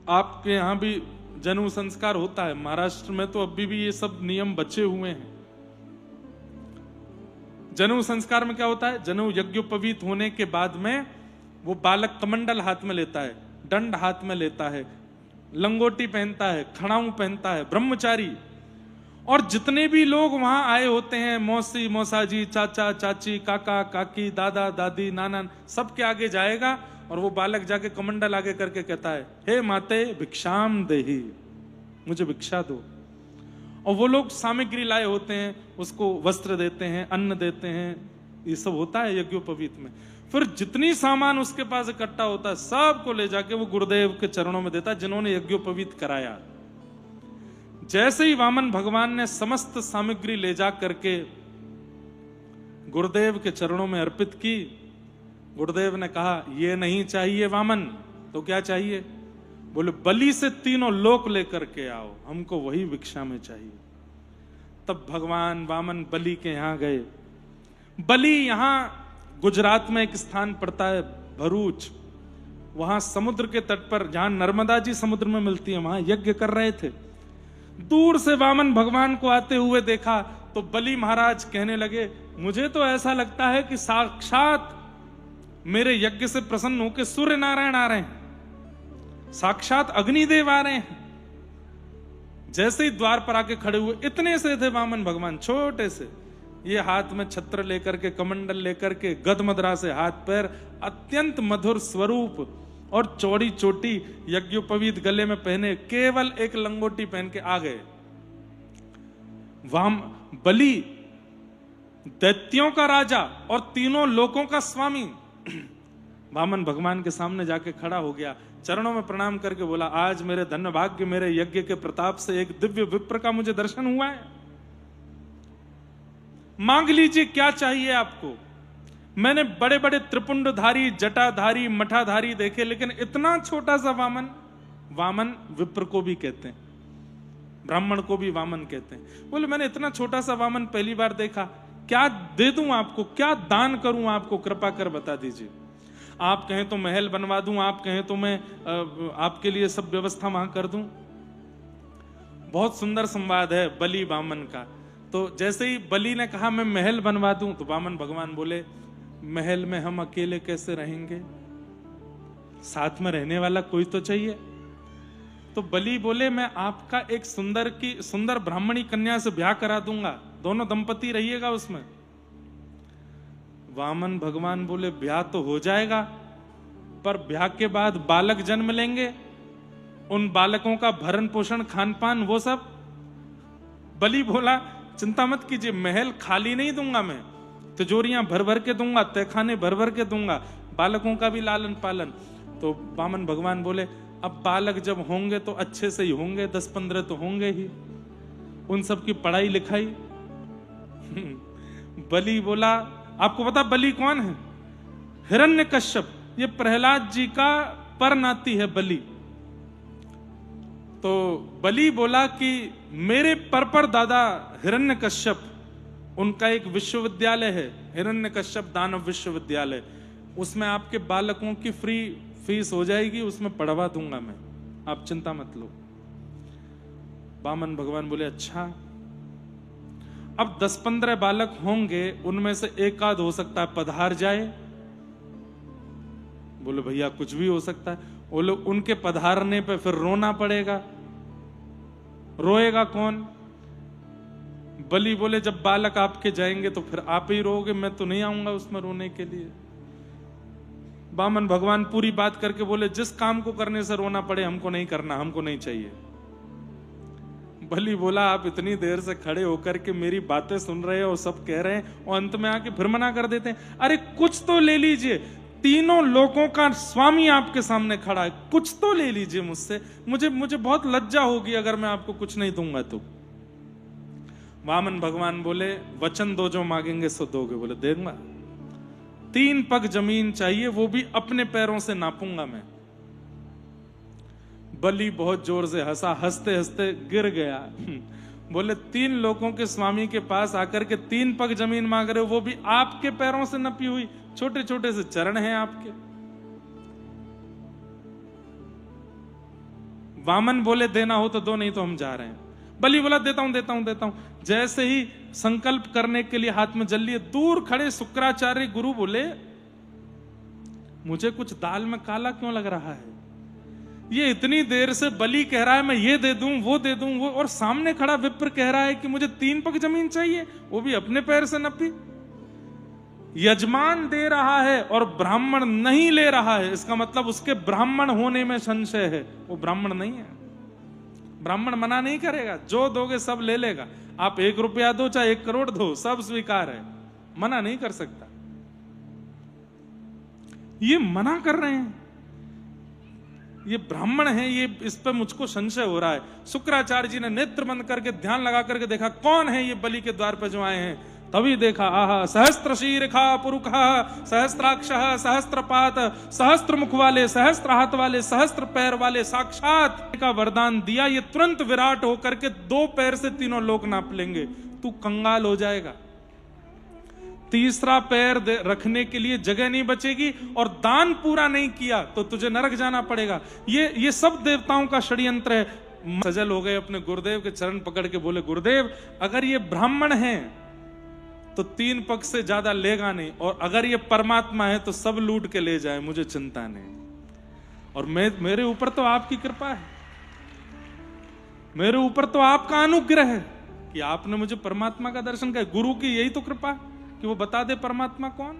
आपके यहाँ भी जनेऊ संस्कार होता है, महाराष्ट्र में तो अभी भी ये सब नियम बचे हुए हैं। जनेऊ संस्कार में क्या होता है, जनेऊ यज्ञोपवीत होने के बाद में वो बालक कमंडल हाथ में लेता है, दंड हाथ में लेता है, लंगोटी पहनता है, खड़ाऊ पहनता है, ब्रह्मचारी। और जितने भी लोग वहां आए होते हैं, मौसी मौसाजी, चाचा चाची, काका काकी, दादा दादी, नाना, सबके आगे जाएगा और वो बालक जाके कमंडल आगे करके कहता है, हे माते भिक्षाम देही, मुझे भिक्षा दो। और वो लोग सामग्री लाए होते हैं, उसको वस्त्र देते हैं, अन्न देते हैं, ये सब होता है यज्ञोपवीत में। फिर जितनी सामान उसके पास इकट्ठा होता है सबको ले जाके वो गुरुदेव के चरणों में देता है, जिन्होंने यज्ञोपवीत कराया। जैसे ही वामन भगवान ने समस्त सामग्री ले जा करके गुरुदेव के चरणों में अर्पित की, गुरुदेव ने कहा ये नहीं चाहिए वामन, तो क्या चाहिए? बोले बलि से तीनों लोक लेकर के आओ, हमको वही भिक्षा में चाहिए। तब भगवान वामन बलि के यहां गए। बलि यहां गुजरात में एक स्थान पड़ता है भरूच, वहां समुद्र के तट पर, जहां नर्मदा जी समुद्र में मिलती है, वहां यज्ञ कर रहे थे। दूर से वामन भगवान को आते हुए देखा तो बलि महाराज कहने लगे, मुझे तो ऐसा लगता है कि साक्षात मेरे यज्ञ से प्रसन्न होकर सूर्य नारायण आ रहे हैं, साक्षात अग्निदेव आ रहे हैं। जैसे ही द्वार पर आके खड़े हुए, इतने से थे वामन भगवान, छोटे से, ये हाथ में छत्र लेकर के, कमंडल लेकर के, गद मदरा से हाथ पैर, अत्यंत मधुर स्वरूप और चौड़ी चोटी, यज्ञोपवीत गले में पहने, केवल एक लंगोटी पहन के आ गए। बलि दैत्यों का राजा और तीनों लोकों का स्वामी वामन भगवान के सामने जाके खड़ा हो गया, चरणों में प्रणाम करके बोला, आज मेरे धन्य भाग्य, मेरे यज्ञ के प्रताप से एक दिव्य विप्र का मुझे दर्शन हुआ है। मांग लीजिए क्या चाहिए आपको। मैंने बड़े बड़े त्रिपुंडधारी, जटाधारी, मठाधारी देखे, लेकिन इतना छोटा सा वामन, वामन विप्र को भी कहते हैं, ब्राह्मण को भी वामन कहते हैं। बोले मैंने इतना छोटा सा वामन पहली बार देखा, क्या दे दूं आपको, क्या दान करूं आपको, कृपा कर बता दीजिए। आप कहें तो महल बनवा दूं, आप कहें तो मैं आपके लिए सब व्यवस्था वहां कर दूं। बहुत सुंदर संवाद है बलि वामन का। तो जैसे ही बलि ने कहा मैं महल बनवा दूं, तो वामन भगवान बोले, महल में हम अकेले कैसे रहेंगे, साथ में रहने वाला कोई तो चाहिए। तो बलि बोले, मैं आपका एक सुंदर ब्राह्मणी कन्या से ब्याह करा दूंगा, दोनों दंपति रहिएगा उसमें। वामन भगवान बोले, ब्याह तो हो जाएगा, पर ब्याह के बाद बालक जन्म लेंगे, उन बालकों का भरण पोषण, खान पान, वो सब। बलि बोला, चिंता मत कीजिए, महल खाली नहीं दूंगा मैं, तिजोरियां भर भर के दूंगा, तहखाने भर भर के दूंगा, बालकों का भी लालन पालन। तो वामन भगवान बोले, अब बालक जब होंगे तो अच्छे से ही होंगे, 10-15 तो होंगे ही, उन सब की पढ़ाई लिखाई। बलि बोला, आपको पता बलि कौन है? हिरण्यकश्यप, ये प्रहलाद जी का परनाती है बलि। तो बलि बोला कि मेरे पर दादा हिरण्यकश्यप, उनका एक विश्वविद्यालय है, हिरण्यकश्यप दानव विश्वविद्यालय, उसमें आपके बालकों की फ्री फीस हो जाएगी, उसमें पढ़वा दूंगा मैं, आप चिंता मत लो। वामन भगवान बोले, अच्छा। अब 10-15 बालक होंगे, उनमें से एक आध हो सकता है पधार जाए। बोले भैया कुछ भी हो सकता है। वो लोग, उनके पधारने पे फिर रोना पड़ेगा, रोएगा कौन? बलि बोले, जब बालक आपके जाएंगे तो फिर आप ही रोगे, मैं तो नहीं आऊंगा उसमें रोने के लिए। वामन भगवान पूरी बात करके बोले, जिस काम को करने से रोना पड़े हमको नहीं करना, हमको नहीं चाहिए। बलि बोला, आप इतनी देर से खड़े होकर के मेरी बातें सुन रहे हो, सब कह रहे हैं, और अंत में आके फिर मना कर देते हैं। अरे कुछ तो ले लीजिए, तीनों लोगों का स्वामी आपके सामने खड़ा है, कुछ तो ले लीजिए मुझसे, मुझे बहुत लज्जा होगी अगर मैं आपको कुछ नहीं दूंगा तो। वामन भगवान बोले, वचन दो, जो मांगेंगे सो दोगे। बोले दूंगा। 3 पग जमीन चाहिए, वो भी अपने पैरों से नापूंगा मैं। बलि बहुत जोर से हंसा, हंसते हंसते गिर गया। बोले, 3 लोगों के स्वामी के पास आकर के 3 पग जमीन मांग रहे हो, वो भी आपके पैरों से नपी हुई, छोटे छोटे से चरण हैं आपके। वामन बोले देना हो तो दो, नहीं तो हम जा रहे हैं। बलि बोला देता हूं देता हूं देता हूं। जैसे ही संकल्प करने के लिए हाथ में जल लिए, दूर खड़े शुक्राचार्य गुरु बोले मुझे कुछ दाल में काला क्यों लग रहा है? ये इतनी देर से बलि कह रहा है मैं ये दे दूं वो दे दूं वो, और सामने खड़ा विप्र कह रहा है कि मुझे 3 पग जमीन चाहिए, वो भी अपने पैर से नपी। यजमान दे रहा है और ब्राह्मण नहीं ले रहा है, इसका मतलब उसके ब्राह्मण होने में संशय है, वो ब्राह्मण नहीं है। ब्राह्मण मना नहीं करेगा, जो दोगे सब ले लेगा। आप 1 रुपया दो चाहे 1 करोड़ दो, सब स्वीकार है, मना नहीं कर सकता। ये मना कर रहे हैं, ये ब्राह्मण है, ये इस पे मुझको संशय हो रहा है। शुक्राचार्य जी ने नेत्र बंद करके ध्यान लगा करके देखा कौन है ये बलि के द्वार पे जो आए हैं। तभी देखा, आहा, सहस्त्र शीर्षा पुरुखा, सहस्त्राक्ष, सहस्त्रपात, सहस्त्र मुख वाले, सहस्त्र हाथ वाले, सहस्त्र पैर वाले, साक्षात का वरदान दिया। ये तुरंत विराट होकर के 2 पैर से 3 लोक नाप लेंगे, तू कंगाल हो जाएगा। तीसरा पैर रखने के लिए जगह नहीं बचेगी, और दान पूरा नहीं किया तो तुझे नरक जाना पड़ेगा। ये सब देवताओं का षड्यंत्र है। सजल हो गए, अपने गुरुदेव के चरण पकड़ के बोले गुरुदेव अगर ये ब्राह्मण है तो 3 पग से ज्यादा लेगा नहीं, और अगर ये परमात्मा है तो सब लूट के ले जाए, मुझे चिंता नहीं। और मेरे ऊपर तो आपकी कृपा है, मेरे ऊपर तो आपका अनुग्रह है कि आपने मुझे परमात्मा का दर्शन किया। गुरु की यही तो कृपा कि वो बता दे परमात्मा कौन।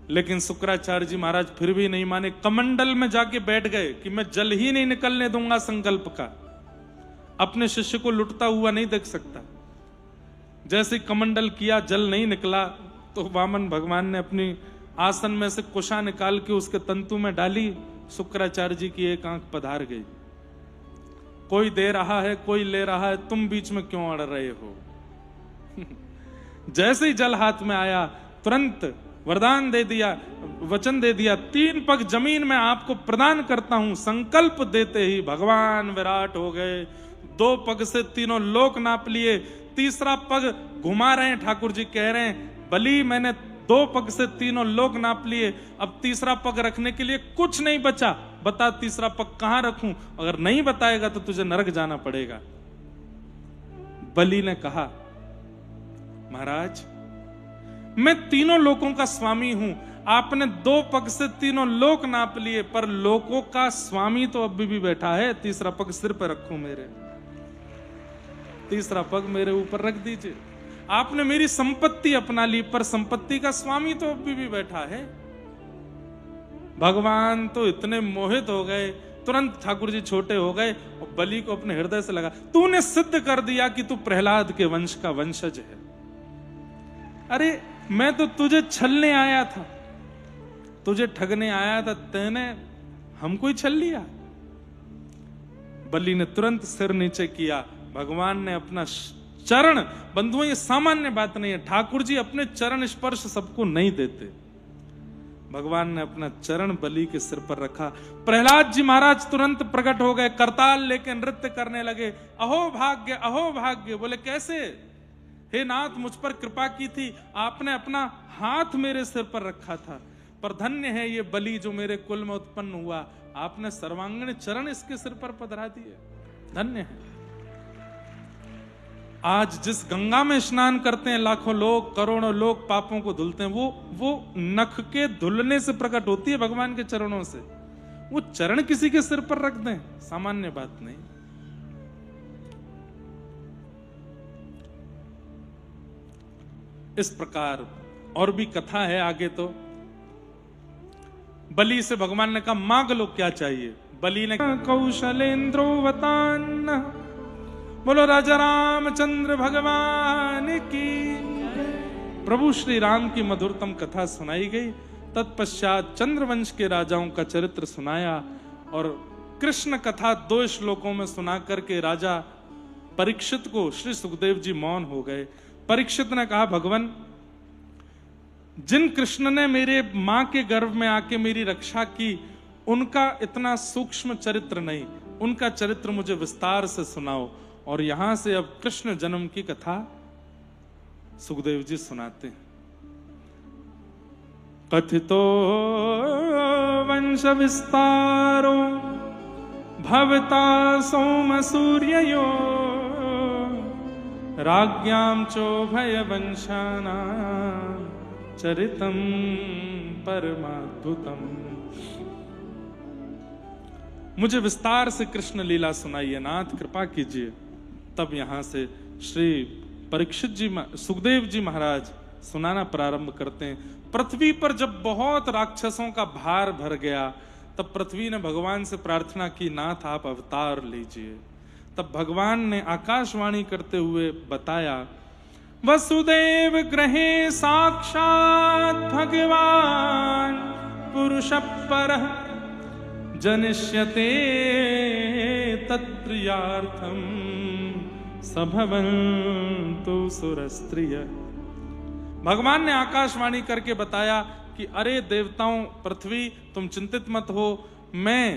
लेकिन शुक्राचार्य जी महाराज फिर भी नहीं माने, कमंडल में जाके बैठ गए कि मैं जल ही नहीं निकलने दूंगा संकल्प का, अपने शिष्य को लुटता हुआ नहीं देख सकता। जैसे कमंडल किया, जल नहीं निकला, तो वामन भगवान ने अपनी आसन में से कुशा निकाल के उसके तंतु में डाली। शुक्राचार्य जी की एक आंख पधार गई। कोई दे रहा है, कोई ले रहा है, तुम बीच में क्यों अड़ रहे हो? जैसे ही जल हाथ में आया, तुरंत वरदान दे दिया, वचन दे दिया, 3 पग जमीन में आपको प्रदान करता हूं। संकल्प देते ही भगवान विराट हो गए। 2 पग से 3 लोक नाप लिए। तीसरा पग घुमा रहे हैं, ठाकुर जी कह रहे हैं बलि मैंने 2 पग से 3 लोक नाप लिए, अब तीसरा पग रखने के लिए कुछ नहीं बचा, बता तीसरा पग कहां रखूं? अगर नहीं बताएगा तो तुझे नरक जाना पड़ेगा। बलि ने कहा महाराज मैं 3 लोकों का स्वामी हूं, आपने 2 पग से 3 लोक नाप लिए, पर लोकों का स्वामी तो अभी भी बैठा है। तीसरा पग सिर पर रखूं, मेरे तीसरा पग मेरे ऊपर रख दीजिए। आपने मेरी संपत्ति अपना ली, पर संपत्ति का स्वामी तो अभी भी बैठा है। भगवान तो इतने मोहित हो गए, तुरंत ठाकुर जी छोटे हो गए और बलि को अपने हृदय से लगा, तूने सिद्ध कर दिया कि तू प्रहलाद के वंश का वंशज है। अरे मैं तो तुझे छलने आया था, तुझे ठगने आया था, तूने हमको ही छल लिया। बलि ने तुरंत सिर नीचे किया। भगवान ने अपना चरण, बंधुओं ये सामान्य बात नहीं है, ठाकुर जी अपने चरण स्पर्श सबको नहीं देते। भगवान ने अपना चरण बलि के सिर पर रखा। प्रहलाद जी महाराज तुरंत प्रकट हो गए, करताल लेके नृत्य करने लगे। अहो भाग्य, अहो भाग्य। बोले कैसे? हे नाथ मुझ पर कृपा की थी, आपने अपना हाथ मेरे सिर पर रखा था, पर धन्य है ये बलि जो मेरे कुल में उत्पन्न हुआ, आपने सर्वांगीण चरण इसके सिर पर पधरा दिए, धन्य है। आज जिस गंगा में स्नान करते हैं लाखों लोग, करोड़ों लोग पापों को धुलते हैं, वो नख के धुलने से प्रकट होती है भगवान के चरणों से। वो चरण किसी के सिर पर रख दें, सामान्य बात नहीं। इस प्रकार और भी कथा है आगे। तो बलि से भगवान ने कहा मांग लो क्या चाहिए। बलि ने कौशलेन्द्रोवतान, बोलो राजा रामचंद्र भगवान की। प्रभु श्री राम की मधुरतम कथा सुनाई गई। तत्पश्चात चंद्रवंश के राजाओं का चरित्र सुनाया और कृष्ण कथा 2 श्लोकों में सुना करके राजा परीक्षित को श्री सुखदेव जी मौन हो गए। परीक्षित ने कहा भगवान, जिन कृष्ण ने मेरे मां के गर्भ में आके मेरी रक्षा की, उनका इतना सूक्ष्म चरित्र नहीं, उनका चरित्र मुझे विस्तार से सुनाओ। और यहां से अब कृष्ण जन्म की कथा सुखदेव जी सुनाते हैं। कथितो वंश विस्तारो भवता सोम सूर्ययो राज्ञां चोभय वंशानां चरितम परमाद्भुतम। मुझे विस्तार से कृष्ण लीला सुनाइए नाथ, कृपा कीजिए। तब यहां से श्री परीक्षित जी, सुखदेव जी महाराज सुनाना प्रारंभ करते हैं। पृथ्वी पर जब बहुत राक्षसों का भार भर गया, तब पृथ्वी ने भगवान से प्रार्थना की, नाथ आप अवतार लीजिए। तब भगवान ने आकाशवाणी करते हुए बताया, वसुदेव गृहे साक्षात भगवान पुरुष परः जनिष्यते तत्प्रियार्थम सभवन्तु सुरस्त्रिय। भगवान ने आकाशवाणी करके बताया कि अरे देवताओं, पृथ्वी तुम चिंतित मत हो, मैं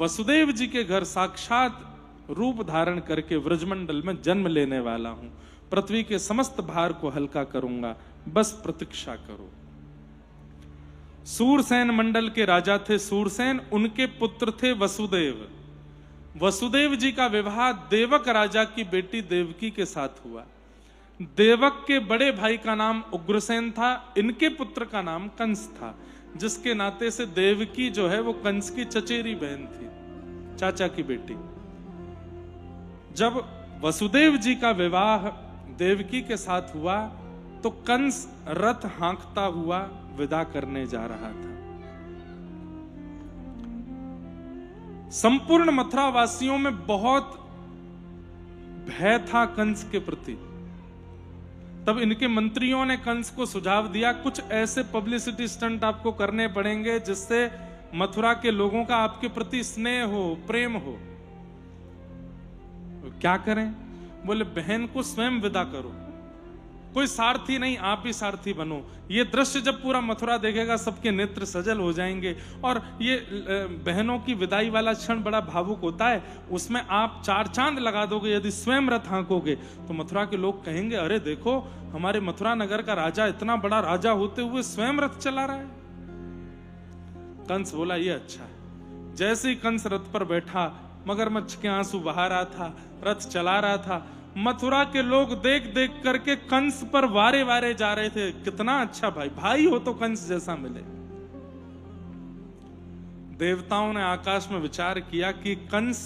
वसुदेव जी के घर साक्षात रूप धारण करके व्रजमंडल में जन्म लेने वाला हूं। पृथ्वी के समस्त भार को हल्का करूंगा, बस प्रतीक्षा करो। सूरसेन मंडल के राजा थे सूरसेन, उनके पुत्र थे वसुदेव। वसुदेव जी का विवाह देवक राजा की बेटी देवकी के साथ हुआ। देवक के बड़े भाई का नाम उग्रसेन था, इनके पुत्र का नाम कंस था, जिसके नाते से देवकी जो है वो कंस की चचेरी बहन थी, चाचा की बेटी। जब वसुदेव जी का विवाह देवकी के साथ हुआ तो कंस रथ हाँकता हुआ विदा करने जा रहा था। संपूर्ण मथुरा वासियों में बहुत भय था कंस के प्रति। तब इनके मंत्रियों ने कंस को सुझाव दिया, कुछ ऐसे पब्लिसिटी स्टंट आपको करने पड़ेंगे जिससे मथुरा के लोगों का आपके प्रति स्नेह हो, प्रेम हो। क्या करें? बोले बहन को स्वयं विदा करो, कोई सारथी नहीं, आप ही सारथी बनो। ये दृश्य जब पूरा मथुरा देखेगा सबके नेत्र सजल हो जाएंगे। और ये बहनों की विदाई वाला क्षण बड़ा भावुक होता है, उसमें आप चार चांद लगा दोगे यदि स्वयं रथ हाँकोगे तो मथुरा के लोग कहेंगे, अरे देखो हमारे मथुरा नगर का राजा इतना बड़ा राजा होते हुए स्वयं रथ चला रहा है। कंस बोला ये अच्छा है। जैसे ही कंस रथ पर बैठा, मगरमच्छ के आंसू बहा रहा था, रथ चला रहा था, मथुरा के लोग देख देख करके कंस पर वारे वारे जा रहे थे। कितना अच्छा भाई, भाई हो तो कंस जैसा मिले। देवताओं ने आकाश में विचार किया कि कंस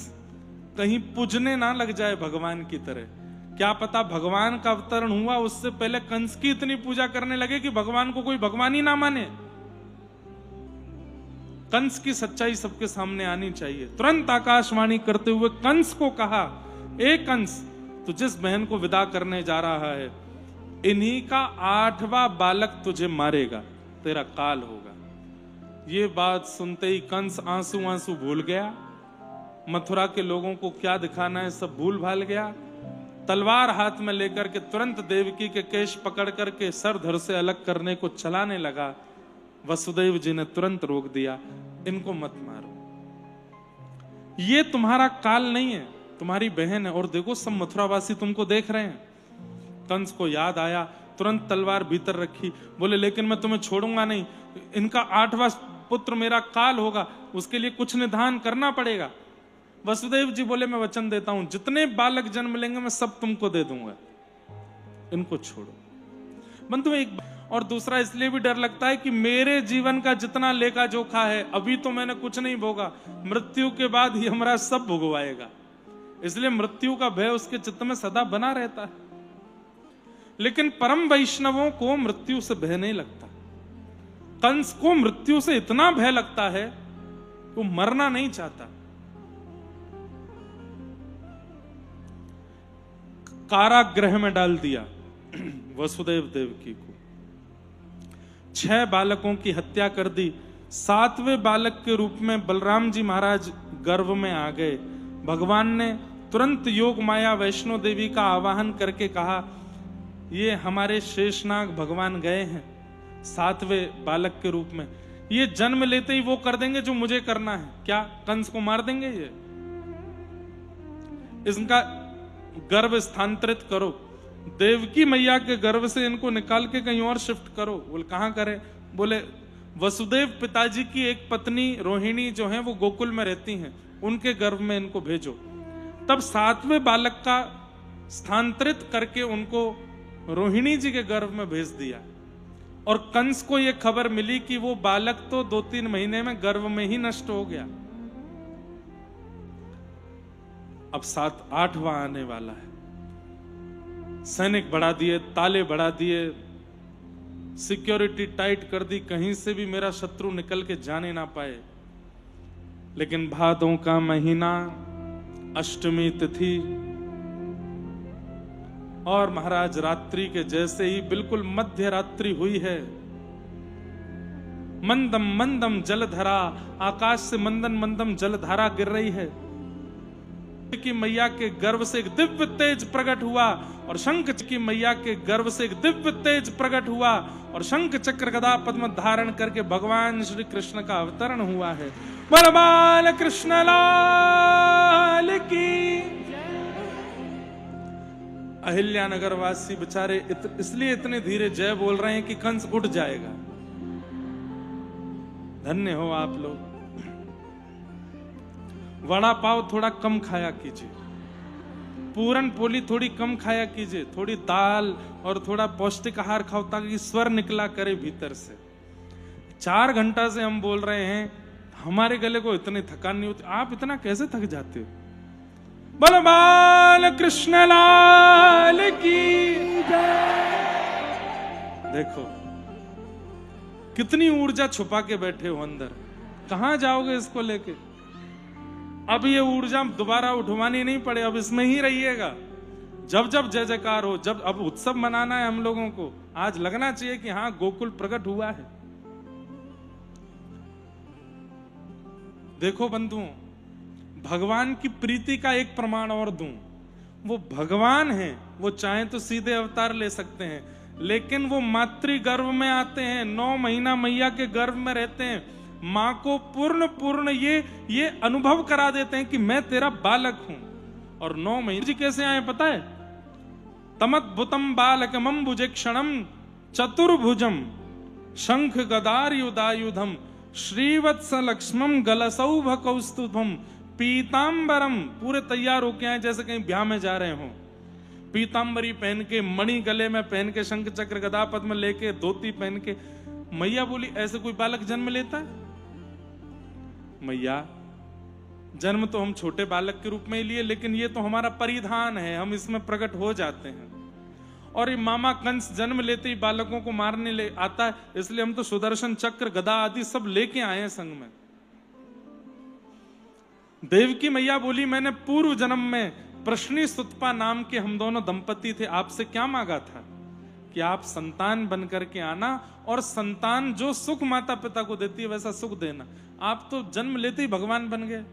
कहीं पूजने ना लग जाए भगवान की तरह। क्या पता भगवान का अवतरण हुआ उससे पहले कंस की इतनी पूजा करने लगे कि भगवान को कोई भगवान ही ना माने। कंस की सच्चाई सबके सामने आनी चाहिए। तुरंत आकाशवाणी करते हुए कंस को कहा, ए कंस, तू जिस बहन को विदा करने जा रहा है, इन्हीं का 8वां बालक तुझे मारेगा, तेरा काल होगा। ये बात सुनते ही कंस आंसू आंसू भूल गया। मथुरा के लोगों को क्या दिखाना है सब भूल भाल गया। तलवार हाथ में लेकर के तुरंत देवकी के केश पकड़ करके सर धड़ से अलग करने को चलाने लगा। वसुदेव जी ने तुरंत रोक दिया, इनको मत मारो, ये तुम्हारा काल नहीं है, तुम्हारी बहन है। और देखो सब मथुरावासी तुमको देख रहे हैं। कंस को याद आया, तुरंत तलवार भीतर रखी, बोले लेकिन मैं तुम्हें छोड़ूंगा नहीं, इनका 8वां पुत्र मेरा काल होगा, उसके लिए कुछ निधान करना पड़ेगा। वसुदेव जी बोले मैं वचन देता हूं, जितने बालक जन्म लेंगे मैं सब तुमको दे दूंगा, इनको छोड़ो। बंधु एक और दूसरा इसलिए भी डर लगता है कि मेरे जीवन का जितना लेखा जोखा है, अभी तो मैंने कुछ नहीं भोगा, मृत्यु के बाद ही हमारा सब भोगवाएगा। इसलिए मृत्यु का भय उसके चित्त में सदा बना रहता है। लेकिन परम वैष्णवों को मृत्यु से भय नहीं लगता। कंस को मृत्यु से इतना भय लगता है वो मरना नहीं चाहता। कारागृह में डाल दिया वसुदेव देवकी को। 6 बालकों की हत्या कर दी। 7वें बालक के रूप में बलराम जी महाराज गर्भ में आ गए। भगवान ने तुरंत योग माया वैष्णो देवी का आवाहन करके कहा, ये हमारे शेषनाग भगवान गए हैं 7वें बालक के रूप में, ये जन्म लेते ही वो कर देंगे जो मुझे करना है। क्या कंस को मार देंगे? ये इनका गर्भ स्थानांतरित करो, देवकी मैया के गर्भ से इनको निकाल के कहीं और शिफ्ट करो। बोले कहां करें? बोले वसुदेव पिताजी की एक पत्नी रोहिणी जो है वो गोकुल में रहती हैं, उनके गर्भ में इनको भेजो। तब 7वें बालक का स्थानांतरित करके उनको रोहिणी जी के गर्भ में भेज दिया। और कंस को यह खबर मिली कि वो बालक तो 2-3 महीने में गर्भ में ही नष्ट हो गया। अब 7-8वां आने वाला है। सैनिक बढ़ा दिए, ताले बढ़ा दिए, सिक्योरिटी टाइट कर दी, कहीं से भी मेरा शत्रु निकल के जाने ना पाए। लेकिन भादों का महीना, अष्टमी तिथि, और महाराज रात्रि के जैसे ही बिल्कुल मध्य रात्रि हुई है, मंदम मंदम जलधारा, आकाश से मंदन मंदम जलधारा गिर रही है कि मैया के गर्भ से एक दिव्य तेज प्रकट हुआ, और शंख की मैया के गर्भ से एक दिव्य तेज प्रकट हुआ, और शंख चक्र गदा पद्म धारण करके भगवान श्री कृष्ण का अवतरण हुआ है। बलबाल कृष्ण लाल की। अहिल्यानगर वासी बेचारे इसलिए इतने धीरे जय बोल रहे हैं कि कंस उठ जाएगा। धन्य हो आप लोग। वड़ा पाव थोड़ा कम खाया कीजिए, पूरन पोली थोड़ी कम खाया कीजिए, थोड़ी दाल और थोड़ा पौष्टिक आहार खाओ ताकि स्वर निकला करे भीतर से। 4 घंटा से हम बोल रहे हैं, हमारे गले को इतनी थकान नहीं होती, आप इतना कैसे थक जाते हो? बलबाल कृष्ण लाल की जय। देखो कितनी ऊर्जा छुपा के बैठे हो अंदर, कहां जाओगे इसको लेके? अब ये ऊर्जा दोबारा उठवानी नहीं पड़े, अब इसमें ही रहिएगा। जब जब जय जयकार हो, जब अब उत्सव मनाना है हम लोगों को, आज लगना चाहिए कि हाँ गोकुल प्रकट हुआ है। देखो बंधुओं, भगवान की प्रीति का एक प्रमाण और दूं, वो भगवान हैं, वो चाहें तो सीधे अवतार ले सकते हैं, लेकिन वो मातृ गर्भ में आते हैं, 9 महीना मैया के गर्भ में रहते हैं, मां को पूर्ण ये अनुभव करा देते हैं कि मैं तेरा बालक हूं। और 9 महीने जी कैसे आए पता है? तमद्भुतम बालकमं भुजेक्षणम चतुर्भुजम शंख गदायुधायुधम श्रीवत्स लक्ष्मम गलसौभ कौस्तुभम पीतांबरम। पूरे तैयार होके आए जैसे कहीं ब्याह में जा रहे हो, पीतांबरी पहन के, मणि गले में पहन के, शंख चक्र गदा पद्म लेके, धोती पहन के। मैया बोली ऐसे कोई बालक जन्म लेता है? मैया जन्म तो हम छोटे बालक के रूप में ही लिए, लेकिन ये तो हमारा परिधान है, हम इसमें प्रकट हो जाते हैं। और ये मामा कंस जन्म लेते ही बालकों को मारने ले आता है, इसलिए हम तो सुदर्शन चक्र गदा आदि सब लेके आए हैं संग में। देवकी मैया बोली मैंने पूर्व जन्म में प्रश्नी सुतपा नाम के हम दोनों दंपति थे, आपसे क्या मांगा था कि आप संतान बन करके आना, और संतान जो सुख माता पिता को देती है वैसा सुख देना। आप तो जन्म लेते ही भगवान बन गए,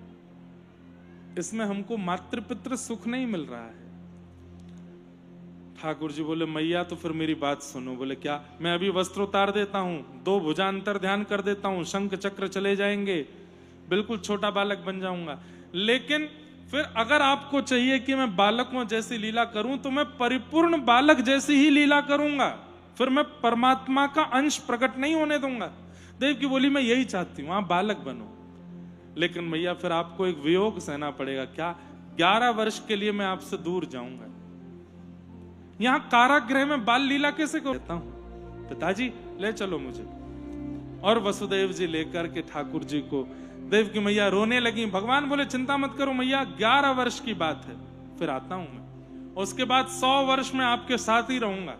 इसमें हमको मातृपितृ सुख नहीं मिल रहा है। ठाकुर जी बोले मैया तो फिर मेरी बात सुनो। बोले क्या? मैं अभी वस्त्र उतार देता हूं, 2 भुजा अंतर ध्यान कर देता हूं, शंख चक्र चले जाएंगे, बिल्कुल छोटा बालक बन जाऊंगा। लेकिन फिर अगर आपको चाहिए कि मैं बालकों जैसी लीला करूं तो मैं परिपूर्ण बालक जैसी ही लीला करूंगा, फिर मैं परमात्मा का अंश प्रकट नहीं होने दूंगा। देव की बोली मैं यही चाहती हूं, आप बालक बनो। लेकिन मैया फिर आपको एक वियोग सहना पड़ेगा। क्या? 11 वर्ष के लिए मैं आपसे दूर जाऊंगा। यहां कारागृह में बाल लीला कैसे करता हूं? पिताजी ले चलो मुझे। और वसुदेव जी लेकर के ठाकुर जी को, देव की मैया रोने लगी। भगवान बोले चिंता मत करो मैया, 11 वर्ष की बात है, फिर आता हूं मैं, उसके बाद 100 वर्ष में आपके साथ ही रहूंगा।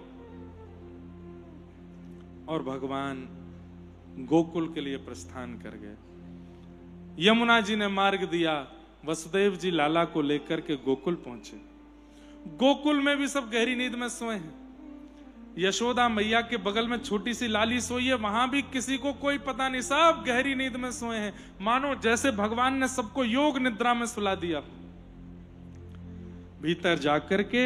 और भगवान गोकुल के लिए प्रस्थान कर गए। यमुना जी ने मार्ग दिया, वसुदेव जी लाला को लेकर के गोकुल पहुंचे। गोकुल में भी सब गहरी नींद में सोए हैं। यशोदा मैया के बगल में छोटी सी लाली सोई है, वहां भी किसी को कोई पता नहीं, सब गहरी नींद में सोए हैं, मानो जैसे भगवान ने सबको योग निद्रा में सुला दिया। भीतर जाकर के,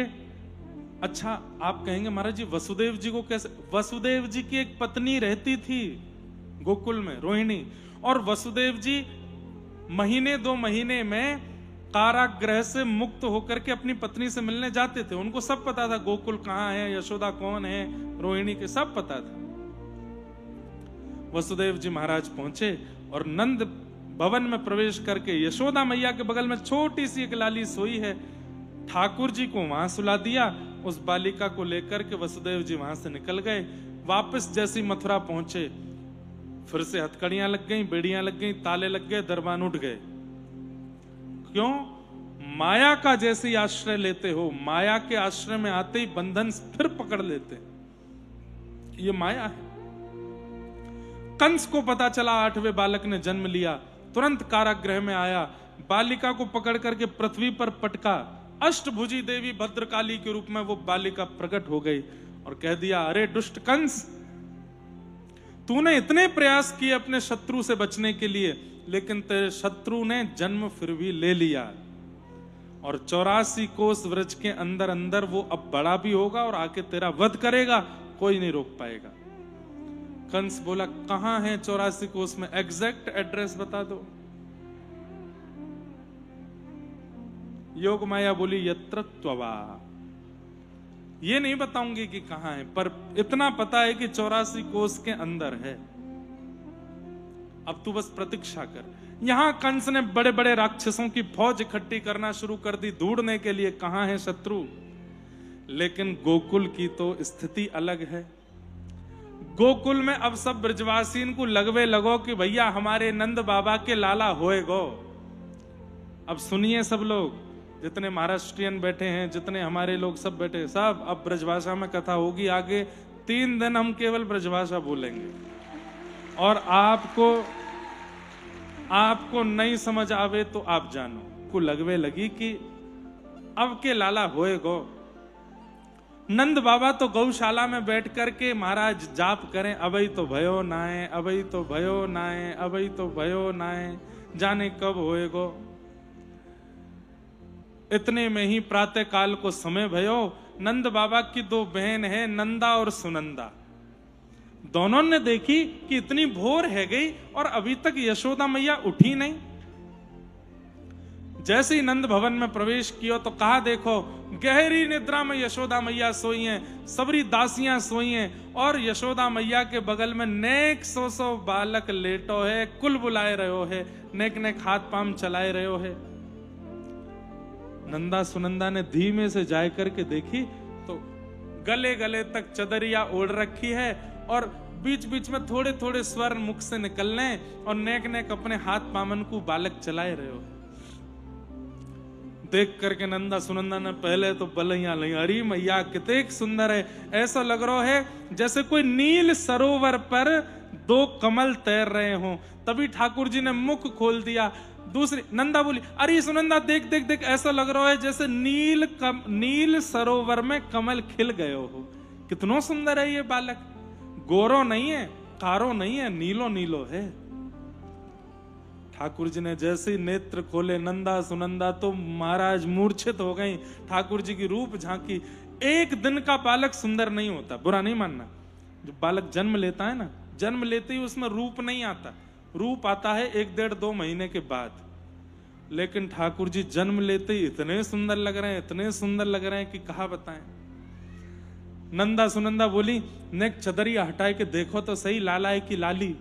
अच्छा आप कहेंगे महाराज जी वसुदेव जी को कैसे? वसुदेव जी की एक पत्नी रहती थी गोकुल में, रोहिणी, और वसुदेव जी महीने 2 महीने में कारागृह से मुक्त होकर के अपनी पत्नी से मिलने जाते थे। उनको सब पता था गोकुल कहां है, यशोदा कौन है, रोहिणी के सब पता था। वसुदेव जी महाराज पहुंचे और नंद भवन में प्रवेश करके यशोदा मैया के बगल में छोटी सी एक लाली सोई है, ठाकुर जी को वहां सुला दिया। उस बालिका को लेकर के वसुदेव जी वहां से निकल गए। वापस जैसी मथुरा पहुंचे, फिर से हथकड़ियां लग गई, बेड़ियां लग गई, ताले लग गए, दरबान उठ गए। क्यों? माया का जैसे आश्रय लेते हो, माया के आश्रय में आते ही बंधन फिर पकड़ लेते। ये माया है। कंस को पता चला 8वें बालक ने जन्म लिया, तुरंत कारागृह में आया, बालिका को पकड़ करके पृथ्वी पर पटका। अष्टभुजी देवी भद्रकाली के रूप में वो बालिका प्रकट हो गई और कह दिया, अरे दुष्ट कंस, तूने इतने प्रयास किए अपने शत्रु से बचने के लिए, लेकिन तेरे शत्रु ने जन्म फिर भी ले लिया और 84 कोस व्रज के अंदर अंदर वो अब बड़ा भी होगा और आके तेरा वध करेगा, कोई नहीं रोक पाएगा। कंस बोला, कहां है 84 कोस में? एग्जैक्ट एड्रेस बता दो। योग माया बोली, यत्र त्ववा। ये नहीं बताऊंगी कि कहां है, पर इतना पता है कि 84 कोस के अंदर है। अब तू बस प्रतीक्षा कर। यहां कंस ने बड़े बड़े राक्षसों की फौज इकट्ठी करना शुरू कर दी ढूंढने के लिए कहां है शत्रु। लेकिन गोकुल की तो स्थिति अलग है। गोकुल में अब सब ब्रजवासीन को लगवे लगो कि भैया हमारे नंद बाबा के लाला होए गो। अब सुनिए सब लोग, जितने महाराष्ट्रियन बैठे हैं, जितने हमारे लोग सब बैठे, सब अब ब्रजभाषा में कथा होगी आगे। 3 दिन हम केवल ब्रजभाषा बोलेंगे और आपको नहीं समझ आवे तो आप जानो को लगवे लगी कि अब के लाला होए गो। नंद बाबा तो गौशाला में बैठ करके महाराज जाप करें, अबई तो भयो नाए, अबई तो भयो नाए, अबई तो भयो नाए, जाने कब होए गो। इतने में ही प्रातः काल को समय भयो। नंद बाबा की 2 बहन है, नंदा और सुनंदा। दोनों ने देखी कि इतनी भोर है गई और अभी तक यशोदा मैया उठी नहीं। जैसे ही नंद भवन में प्रवेश किया तो कहा, देखो गहरी निद्रा में यशोदा मैया सोई हैं, सबरी दासियां सोई हैं और यशोदा मैया के बगल में नेक 100 बालक लेटो है, कुल बुलाए रहो है, नेक नेक हाथ पाम चलाए रहो है। नंदा सुनंदा ने धीमे से जाए करके देखी तो गले गले तक चदरिया ओढ़ रखी है और बीच बीच में थोड़े थोड़े स्वर मुख से निकलने और नेक नेक अपने हाथ पामन को बालक चलाए रहे हो। देख करके नंदा सुनंदा ने पहले तो बलैया ली, अरे मैया कितने सुंदर है, ऐसा लग रहा है जैसे कोई नील सरोवर पर 2 कमल तैर रहे हों। तभी ठाकुर जी ने मुख खोल दिया। दूसरी नंदा बोली, अरे सुनंदा देख देख देख, ऐसा लग रहा है जैसे नील सरोवर में कमल खिल गए हो। कितना सुंदर है ये बालक, गोरो नहीं है, कारो नहीं है, नीलो नीलो है। ठाकुर जी ने जैसे ही नेत्र खोले, नंदा सुनंदा तो महाराज मूर्छित हो गई। ठाकुर जी की रूप झांकी। एक दिन का बालक सुंदर नहीं होता, बुरा नहीं मानना। जो बालक जन्म लेता है ना, जन्म लेते ही उसमें रूप नहीं आता, रूप आता है 1 डेढ़ 2 महीने के बाद। लेकिन ठाकुर जी जन्म लेते ही इतने सुंदर लग रहे हैं, इतने सुंदर लग रहे हैं कि कहा बताएं। नंदा सुनंदा बोली, नेक चदरिया हटाए के देखो तो सही, लाला है कि लाली।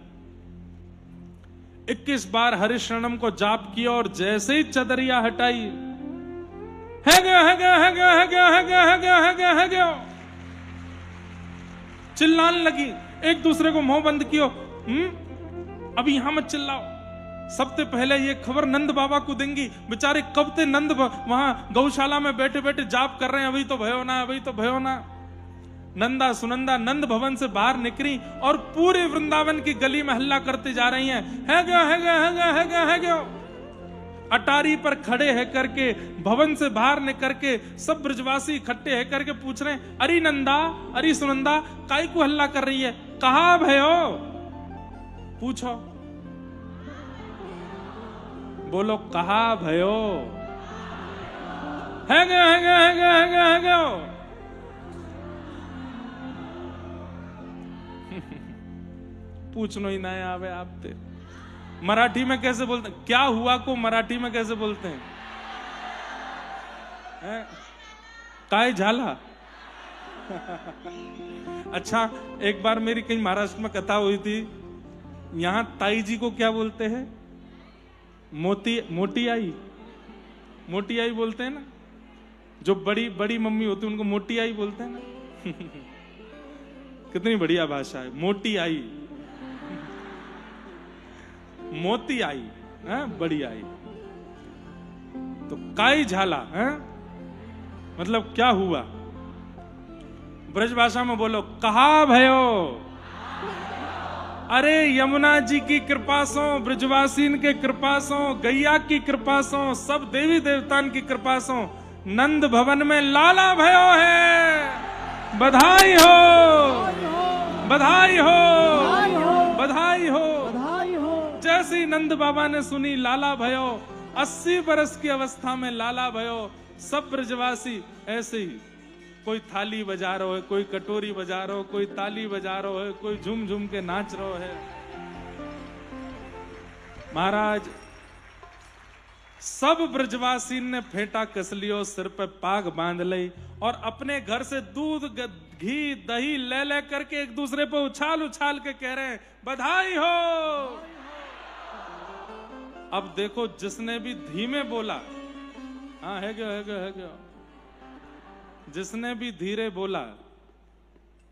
21 बार हरिशरणम को जाप किया और जैसे ही चदरिया हटाई, है गया है गया है गया है गया है गया है गया है गया है गया, चिल्लाने लगी। एक दूसरे को मुंह बंद कियो, अभी यहां मत चिल्लाओ, सबसे पहले ये खबर नंद बाबा को देंगी। बेचारे कब से नंद वहां गौशाला में बैठे बैठे जाप कर रहे हैं, अभी तो भयो ना, अभी तो भयो ना। नंदा सुनंदा नंद भवन से बाहर निकली और पूरे वृंदावन की गली में हल्ला करते जा रही हैं, है गया है गया है गया है गया है गया। अटारी पर खड़े है करके, भवन से बाहर निकल के सब ब्रजवासी इकट्ठे है करके पूछ रहे हैं, अरे नंदा, अरे सुनंदा, काई को हल्ला कर रही है, कहा भयो? पूछो, बोलो, कहा भयो? है गया है गया है गया है गया है गया। पूछनो ही ना आवे आपते। मराठी में कैसे बोलते हैं? क्या हुआ को मराठी में कैसे बोलते हैं? काय झाला? अच्छा, एक बार मेरी कहीं महाराष्ट्र में कथा हुई थी यहां ताई जी को क्या बोलते हैं? मोटी आई, मोटी आई बोलते हैं ना। जो बड़ी बड़ी मम्मी होती है उनको मोटी आई बोलते हैं ना। कितनी बढ़िया भाषा है, मोटी आई, मोती आई, बड़ी आई। तो काई झाला है मतलब क्या हुआ? ब्रज भाषा में बोलो, कहा भयो। अरे यमुना जी की कृपा सो, ब्रजवासीन के कृपा सो, गैया की कृपा सो, सब देवी देवतान की कृपा सो नंद भवन में लाला भयो है। बधाई हो, बधाई हो, बधाई हो। जैसी नंद बाबा ने सुनी लाला भयो, 80 बरस की अवस्था में लाला भयो, सब ब्रजवासी ऐसे ही, कोई थाली बजा रहा है, कोई कटोरी बजा रहा है, कोई ताली बजा रहा है, कोई झूम झूम के नाच रहा है। महाराज सब ब्रजवासी ने फेंटा कस लियो, सिर पे पाग बांध ली और अपने घर से दूध घी दही ले ले करके एक दूसरे पे उछाल उछाल के कह रहे हैं बधाई हो। अब देखो जिसने भी धीमे बोला, हाँ है क्या, जिसने भी धीरे बोला,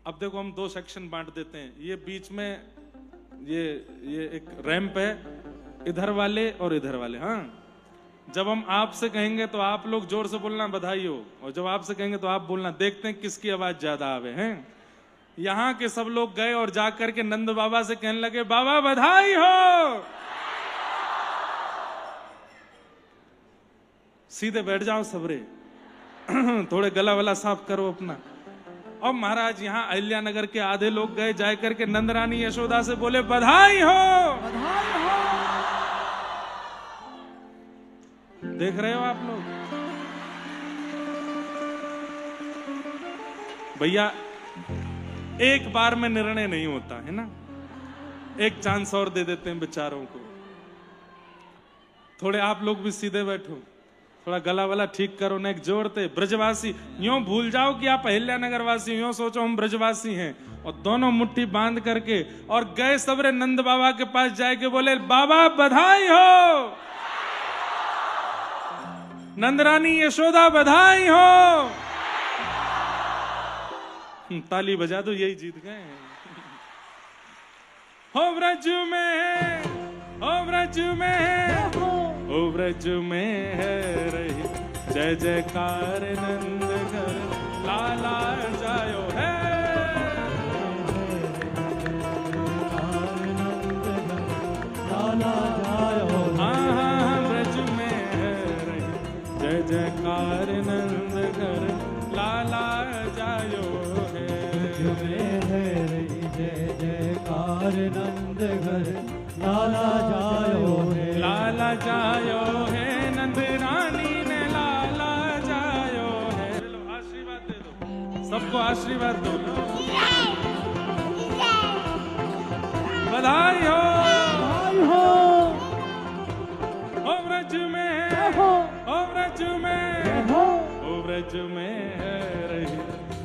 अब देखो हम दो सेक्शन बांट देते हैं। ये बीच में ये एक रैंप है, इधर वाले और इधर वाले। हाँ, जब हम आपसे कहेंगे तो आप लोग जोर से बोलना बधाई हो, और जब आपसे कहेंगे तो आप बोलना। देखते हैं किसकी आवाज ज्यादा आवे हैं। यहां के सब लोग गए और जाकर के नंद बाबा से कहने लगे बाबा बधाई हो। सीधे बैठ जाओ सबरे, थोड़े गला वाला साफ करो अपना। और महाराज यहाँ अहिल्या नगर के आधे लोग गए, जाए करके नंद रानी यशोदा से बोले बधाई हो, बधाई हो। देख रहे हो आप लोग भैया, एक बार में निर्णय नहीं होता है ना, एक चांस और दे देते हैं बेचारों को। थोड़े आप लोग भी सीधे बैठो, थोड़ा गला वाला ठीक करो, नेक जोड़ते। ब्रजवासी यूं भूल जाओ कि आप अहिल्या नगर वासी, यूं सोचो हम ब्रजवासी हैं, और दोनों मुट्ठी बांध करके और गए सबरे नंद बाबा के पास जाए के बोले बाबा बधाई हो, नंदरानी यशोदा बधाई हो। ताली बजा दो, यही जीत गए। हो ब्रज में, हो ब्रज में, हो ब्रज में है रही जय जयकार नंद घर लाला जायो है। लाला जायो, हाँ ब्रज में है रही जय जयकार नंद घर लाला जायो है। ब्रज में है रही जय जयकार नंद घर लाला जायो है। लाला जायो है, नंद रानी ने लाला जायो है। आशीर्वाद दे दो, सबको आशीर्वाद दो। बधाई हो, हो ब्रज में, हो ब्रज में, हो ब्रज में है रही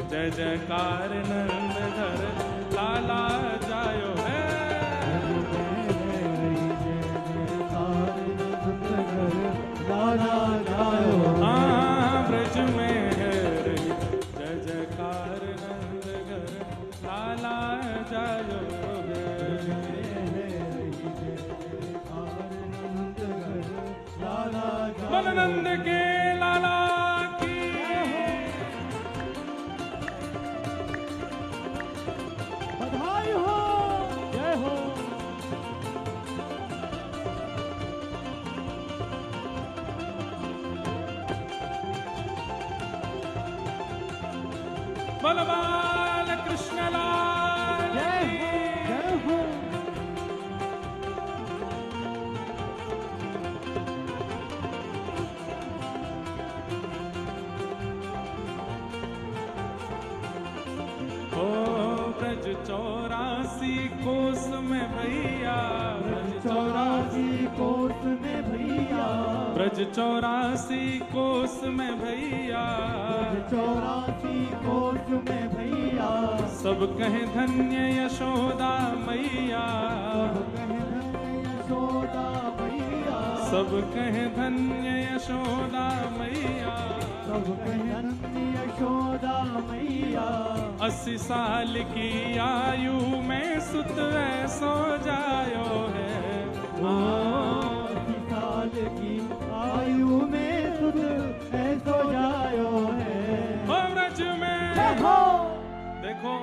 जय जयकार नंद घर लाला जायो है। हाँ ब्रज में है रही जय जयकार नंद घर लाला जायो है। नंद के लाला की बधाई हो, जय हो। बलवान कृष्ण लाल जय हो। ब्रज 84 कोस में भैया, ब्रज 84 कोस में भैया, ब्रज 84 कोस में भैया, 84 कोस में भैया, सब कहे धन्य यशोदा मैया, सब कहे धन्य यशोदा मैया, सब कहे धन्य यशोदा मैया। 80 साल की आयु में सुत ऐसो जायो है, 80 साल की आयु में सुत ऐसो जायो है। हो ब्रज में हो। देखो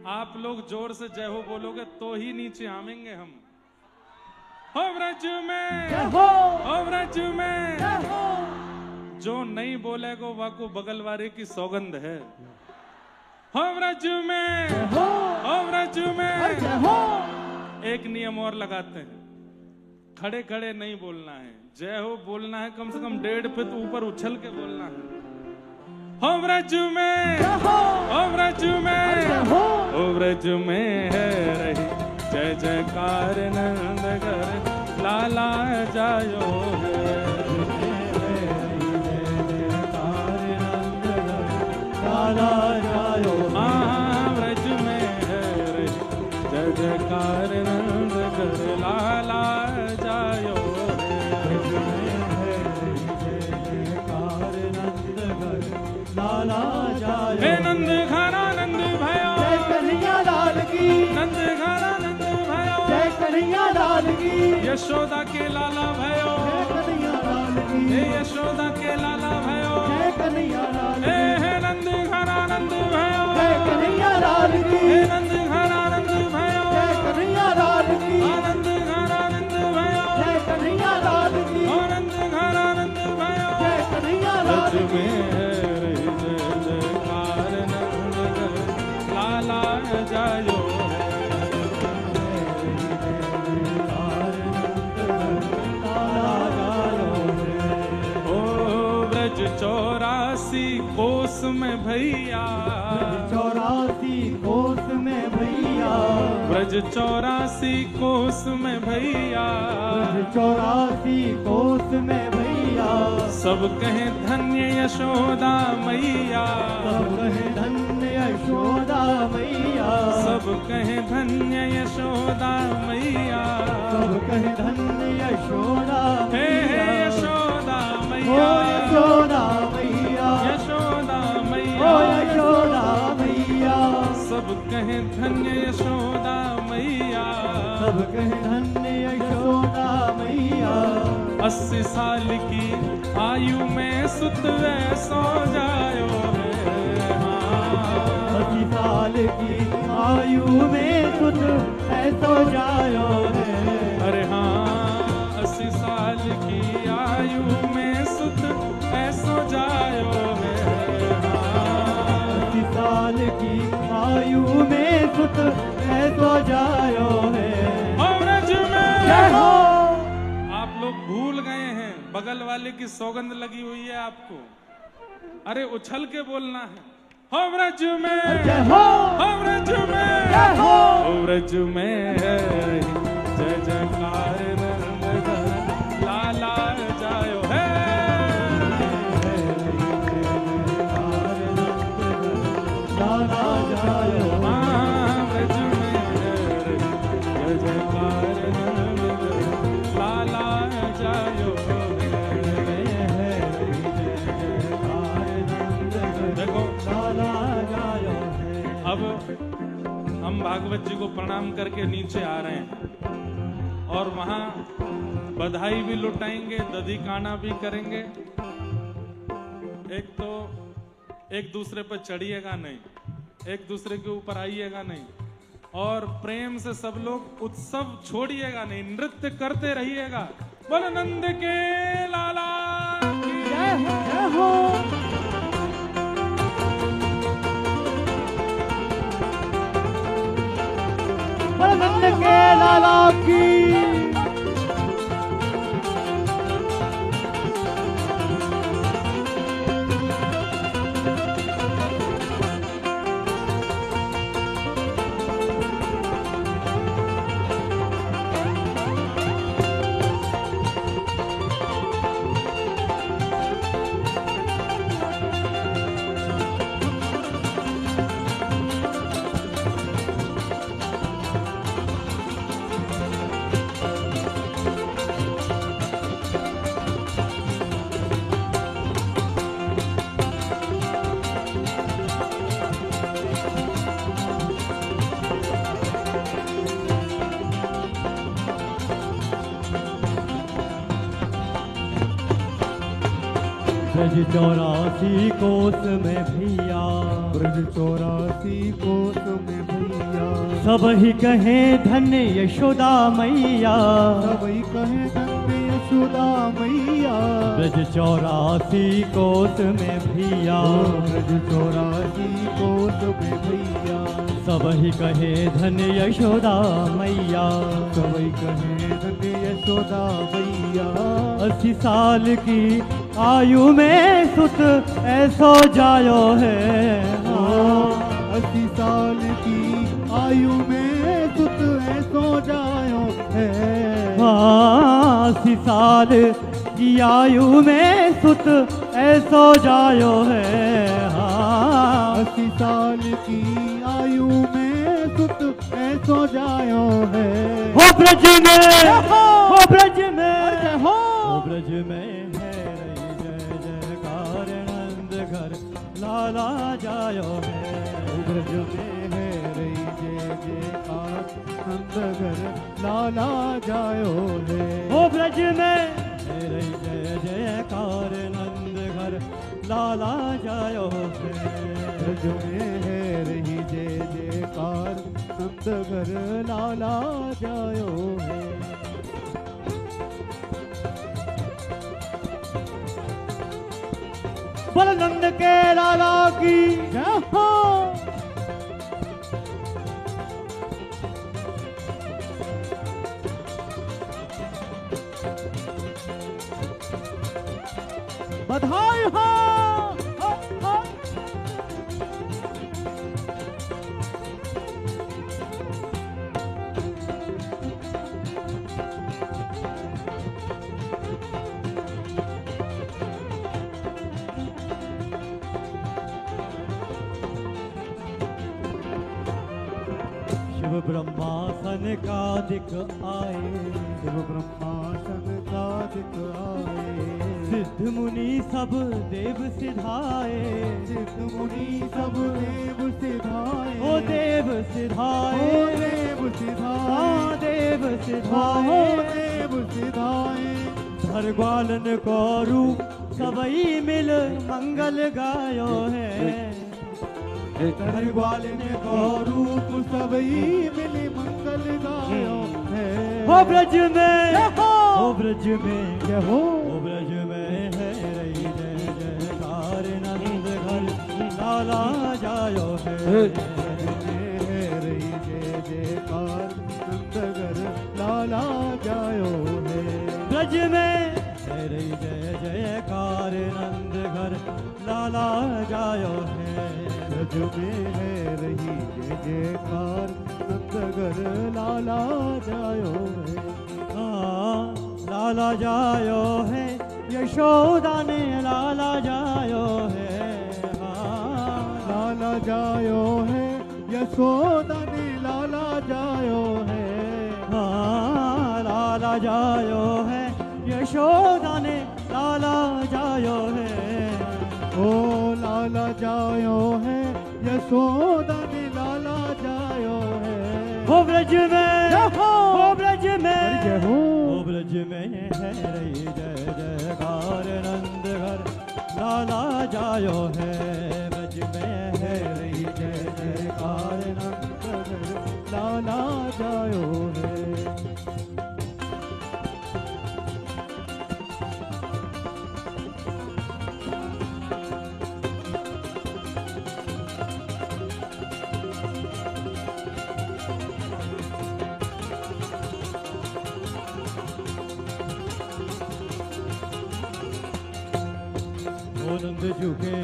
आप लोग जोर से जय हो बोलोगे तो ही नीचे आवेंगे हम। हो ब्रज में हो ब्रज में जो नहीं बोलेगा वह को बगल वाले की सौगंध है। हो ब्रज में हो ब्रज में एक नियम और लगाते हैं, खड़े खड़े नहीं बोलना है, जय हो बोलना है, कम से कम 1.5 फीट ऊपर उछल के बोलना है। हो ब्रज में हो ब्रज में हो ब्रज में है रही जय जयकार नंद घर लाला जायो है। लाला जायो ब्रज में है रही जय जयकार नंद घर लाला जायो लाला जायो। हे नंद घरा नंद भयो, जय कन्हैया लाल की, नंद घरा नंद भयो, जय कन्हैया लाल की, यशोदा के लाला भयो, जय कन्हैया लाल की, हे यशोदा के लाला भयो, जय कन्हैया लाल की, हे नंद घरा नंद भयो, जय कन्हैया लाल की, हे नंद घरा नंद भयो, जय कन्हैया लाल की, आनंद घरा नंद भयो, जय कन्हैया लाल की, आनंद घरा नंद भयो, जय कन्हैया लाल ब्रज की। में रही जय जयकार नंद घर लाला जायो ओ ब्रज 84 कोस में भैया, 84 कोस में भैया, ब्रज 84 कोस में भैया, 84 कोस में भैया, सब कहे धन्य यशोदा मैया, सब कहे धन्य यशोदा मैया, सब कहे धन्य यशोदा मैया, सब कहे धन्य यशोदा हे मैया, यशोदा ओ मैया, यशोदा मैया, यशोदा ओ मैया, यशोदा मैया, सब कहे धन्य यशोदा मैया, सब कहे धन्य यशोदा मैया। 80 साल की आयु में सुत ऐसो जायो है, 80 साल की आयु में सुत ऐसो जायो है। अरे हाँ 80 साल की आयु में सुत ऐसो जायो है, 80 साल की आयु में सुत ऐसो जायो है। हो ब्रज में जय हो। आप लोग भूल गए हैं, बगल वाले की सौगंध लगी हुई है आपको, अरे उछल के बोलना है। हो ब्रज में जय हो। हो ब्रज में जय हो। हो ब्रज में है जय जयकार नंद घर लाला जायो है। लाला जायो ब्रज में है जय जयकार नंद घर लाला जायो देखो लाला जायो है। अब हम भागवत जी को प्रणाम करके नीचे आ रहे हैं और वहां बधाई भी लुटाएंगे, दधी काना भी करेंगे। एक तो एक दूसरे पर चढ़िएगा नहीं, एक दूसरे के ऊपर आइएगा नहीं, और प्रेम से सब लोग उत्सव छोड़िएगा नहीं, नृत्य करते रहिएगा। बोल नंद के लाला की जय हो। नंद के लाला की ब्रज 84 कोस में भैया, ब्रज 84 कोस में भैया, सब ही कहे धन्य यशोदा मैया, सबई कहे धन्य यशोदा मैया। ब्रज 84 कोस में भैया, ब्रज 84 कोस में भैया, सब ही कहे धन्य यशोदा मैया, सबई कहे धन्य यशोदा मैया। 80 साल की आयु में सुत ऐसो जायो है, 80 साल की आयु में सुत ऐसो जायो है। 80 साल की आयु में सुत ऐसो जायो है। 80 साल की आयु में सुत ऐसो जायो है। हो ब्रज में, हो ब्रज में, हो हो ब्रज में है रही जय जयकार नंद घर लाला जायो है। ब्रज में है रही जय जयकार नंद घर लाला जायो है। हो ब्रज में है रही जय जयकार नंद घर लाला जायो है। ब्रज में है रही जय जयकार नंद घर लाला जायो है। बोल नंद के लाला की जय हो। बधाई हो, हो, हो। शिव ब्रह्मासन का दिख आए, शिव ब्रह्मासन का दिख आए। सिद्ध मुनि सब देव सिधाए, सिद्ध मुनि सब देव सिधाए। ओ देव सिधाए, ओ देव सिधाए। हाँ देव ओ सिधाए। देव सिधाए। धर ग्वालन को रूप सबई मिल मंगल गायो है। धर ग्वालन को रूप सबई मिली मंगल गायो है। हो ब्रज में, हो। हो ब्रज में, जय हो। हो ब्रज में है रही जय जयकार नंद घर लाला जायो है। ब्रज में है रही जय जयकार नंद घर लाला जायो है। ब्रज में है रही जय जयकार नंद घर लाला जायो है। ब्रज में है रही जय जयकार नंद घर लाला जायो है। हाँ लाला जायो है, यशोदा ने लाला जायो है। हाँ लाला जायो है, यशोदा ने लाला जायो है। हाँ लाला जायो है, यशोदा ने लाला जायो है। ओ लाला जायो है, यशोदा ने लाला जायो है। हो ब्रज में, जय हो। हो ब्रज में, जय हो। हो ब्रज में है रही जय जयकार नंद घर लाला जायो है। ब्रज में है रही जय जयकार नंद घर लाला जायो है। ओ नंद झुके,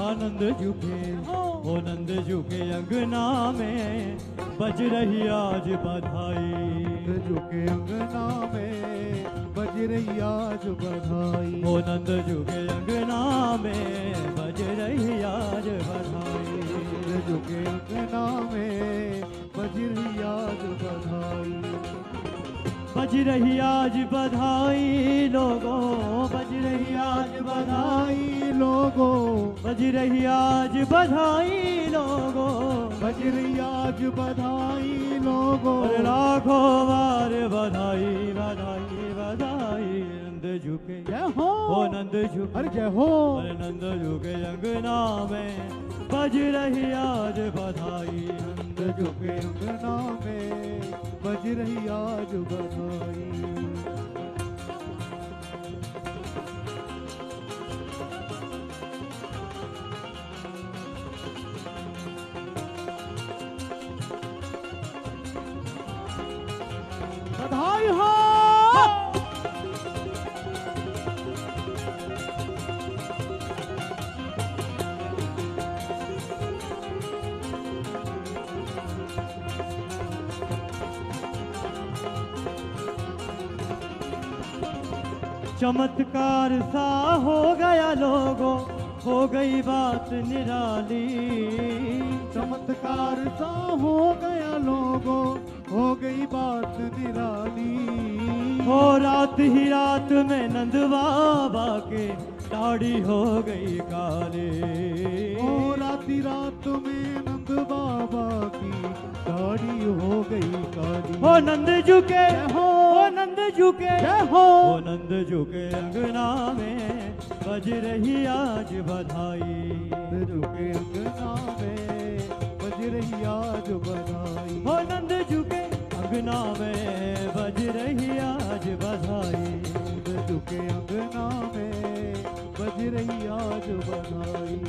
आनंद झुके, ओ नंद झुके अंगना में बज रही आज बधाई। झुके अंगना में बज रही आज बधाई। ओ नंद झुके अंगना में बज रही आज बधाई। झुके अंगना में बज रही आज बधाई। बज रही आज बधाई लोगों, बज रही आज बधाई लोगों, बज रही आज बधाई लोगों, बज रही आज बधाई लोगों। और लाखों बार बधाई बधाई बधाई नंद झुके जय हो ओ नंद झुके अरे जय हो अरे नंद झुके अंगना में बज रही आज बधाई नंद झुके अंगना में बज रही आज बधाई बधाई हो चमत्कार सा हो गया लोगों हो गई बात निराली चमत्कार सा हो गया लोगों हो गई बात निराली हो रात ही रात में नंद बाबा के दाढ़ी हो गई काली ओ राती रात में नंद बाबा की दाढ़ी हो गई काली हो नंद झुके हो हो नंद झुके जय हो हो नंद झुके अंगना में बज रही आज बधाई झुके अंगना में बज रही आज बधाई हो नंद झुके अंगना में बज रही आज बधाई झुके अंगना में बज रही आज बधाई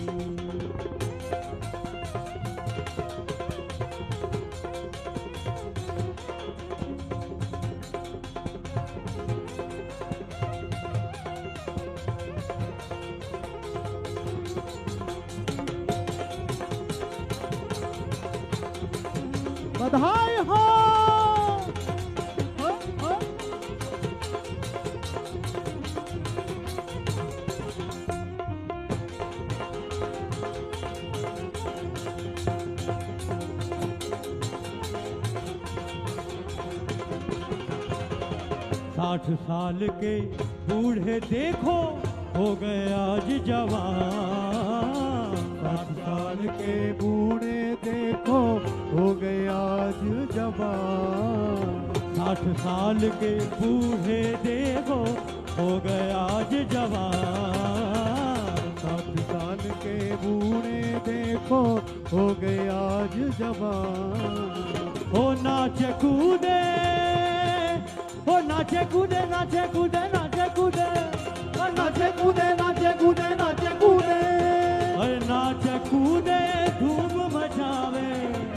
बधाई हो साठ साल के बूढ़े देखो हो गए आज जवान 60 साल के बूढ़े देखो हो गए आज जवान 60 साल के बूढ़े देखो हो गए आज जवान 60 साल के बूढ़े देखो हो गए आज जवान हो नाचे कूदे हो नाचे कूदे नाचे कूदे नाचे कूदे हो नाचे कूदे नाचे कूदे नाचे कूदे अरे नाचे कूदे धूम मचावे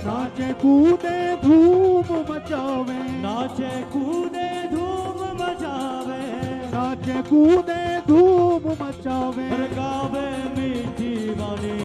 नाचे कूदे धूम मचावे नाचे कूदे धूम मचावे नाचे कूदे धूम मचावे गावे मीठी वाली